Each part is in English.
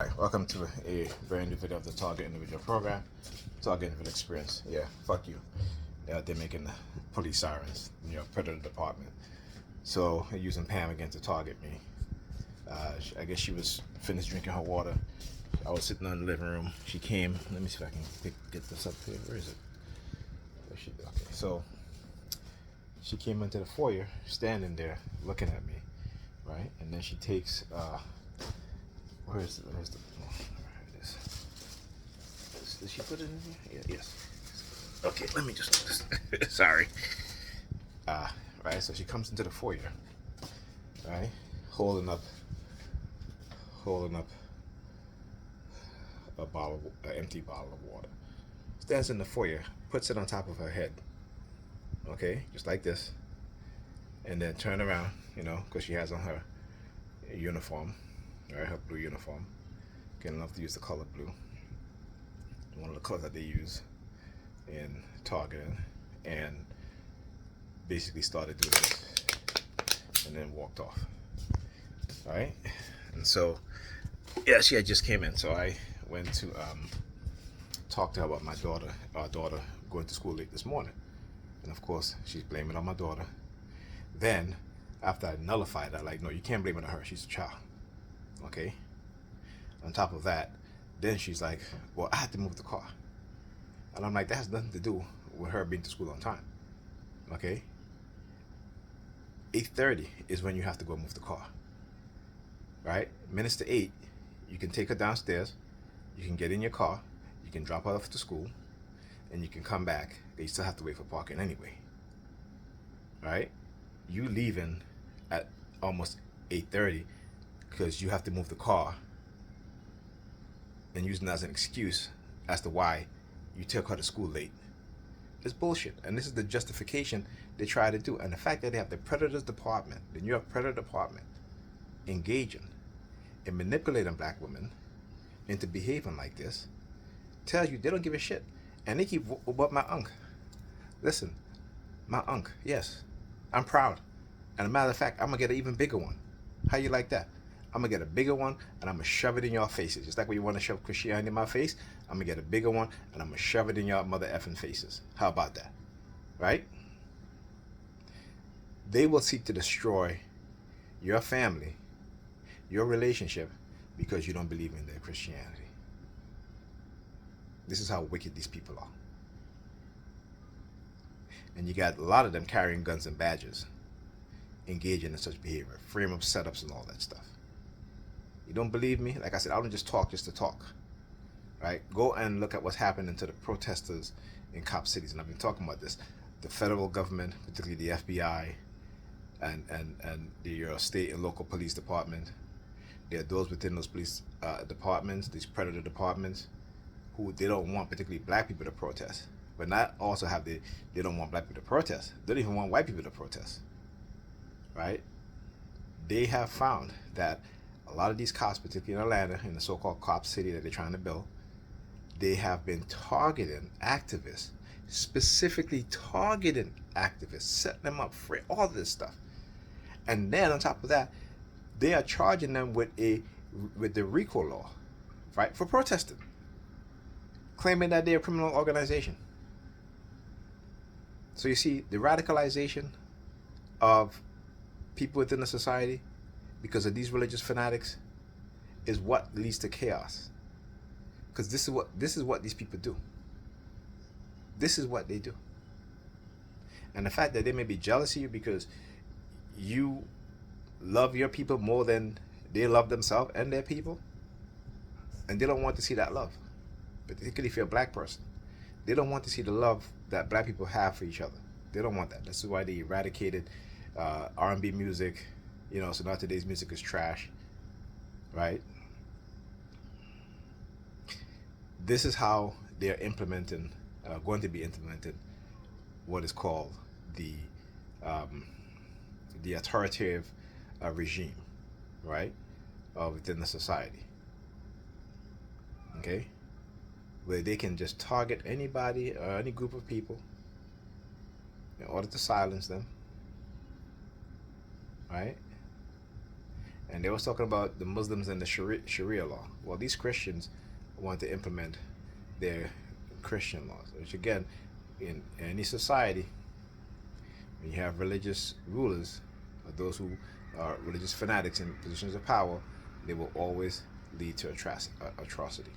Hi, welcome to a brand new video of the Target Individual Program. Target Individual Experience. Yeah, fuck you. They're making the police sirens in your predator department. So they're using Pam again to target me. I guess she was finished drinking her water. I was sitting in the living room. She came. Let me see if I can get this up here. Where is it? Okay, so she came into the foyer, standing there, looking at me, right? And then she takes. Where's the? Oh, it is. Did she put it in here? Yeah, yes. Okay, let me just. Sorry. Right. So she comes into the foyer, right, holding up an empty bottle of water. Stands in the foyer, puts it on top of her head. Okay, just like this, and then turn around, because she has on her uniform, right, her blue uniform. Again, love to use the color blue. One of the colors that they use in targeting, and basically started doing this and then walked off. All right, and so yeah, she had just came in, so I went to talk to her about our daughter going to school late this morning, and of course she's blaming it on my daughter. Then after I nullified that, like, no, you can't blame it on her, she's a child. Okay, on top of that, then she's like, well, I had to move the car. And I'm like, that has nothing to do with her being to school on time. Okay? 8:30 is when you have to go move the car. Right? Minutes to 8, you can take her downstairs, you can get in your car, you can drop her off to school, and you can come back. You still have to wait for parking anyway. Right? You leaving at almost 8:30 because you have to move the car, and using that as an excuse as to why you took her to school late. It's bullshit. And this is the justification they try to do. And the fact that they have the Predators Department, the New York Predator Department, engaging in manipulating black women into behaving like this, tells you they don't give a shit. And they keep about my unk. Listen, my unk, yes, I'm proud. And a matter of fact, I'm going to get an even bigger one. How you like that? I'm going to get a bigger one, and I'm going to shove it in your faces. Just like when you want to shove Christianity in my face, I'm going to get a bigger one, and I'm going to shove it in your mother effing faces. How about that? Right? They will seek to destroy your family, your relationship, because you don't believe in their Christianity. This is how wicked these people are. And you got a lot of them carrying guns and badges, engaging in such behavior, frame up setups and all that stuff. You don't believe me? Like I said, I don't just talk just to talk. Right? Go and look at what's happening to the protesters in cop cities. And I've been talking about this. The federal government, particularly the FBI, and the state and local police department. There are those within those police departments, these predator departments, who they don't want particularly black people to protest. But not also they don't want black people to protest. They don't even want white people to protest. Right? They have found that a lot of these cops, particularly in Atlanta, in the so-called cop city that they're trying to build, they have been targeting activists, specifically targeting activists, setting them up for all this stuff. And then on top of that, they are charging them with the RICO law, right, for protesting, claiming that they're a criminal organization. So you see, the radicalization of people within the society because of these religious fanatics is what leads to chaos. Because this is what these people do. This is what they do. And the fact that they may be jealous of you because you love your people more than they love themselves and their people, and they don't want to see that love. Particularly if you're a black person, they don't want to see the love that black people have for each other. They don't want that. This is why they eradicated R&B music. So now today's music is trash, right? This is how they're going to be implemented, what is called the authoritative regime, right, within the society. Okay, where they can just target anybody or any group of people in order to silence them, right? And they was talking about the Muslims and the Sharia law. Well, these Christians want to implement their Christian laws, which again, in any society, when you have religious rulers, or those who are religious fanatics in positions of power, they will always lead to atrocity.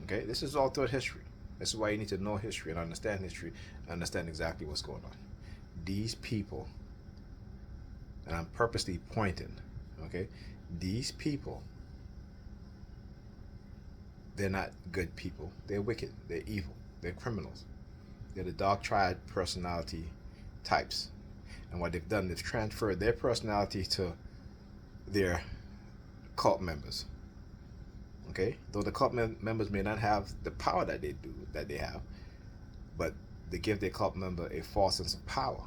Okay, this is all throughout history. This is why you need to know history and understand history and understand exactly what's going on. These people, and I'm purposely pointing, okay, these people, they're not good people. They're wicked. They're evil. They're criminals. They're the dark triad personality types. And what they've done, they've transferred their personality to their cult members. Okay, though the cult members may not have the power that they have, but they give their cult member a false sense of power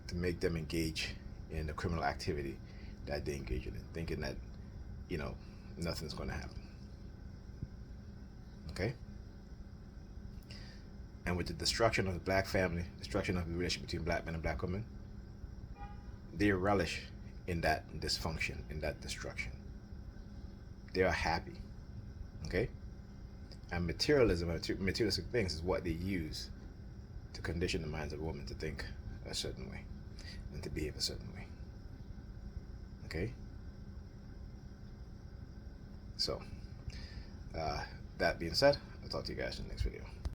to make them engage in the criminal activity that they engage in, thinking that, you know, nothing's going to happen. Okay? And with the destruction of the black family, destruction of the relationship between black men and black women, they relish in that dysfunction, in that destruction. They are happy. Okay? And materialism, materialistic things is what they use to condition the minds of women to think a certain way and to behave a certain way. Okay? So, that being said, I'll talk to you guys in the next video.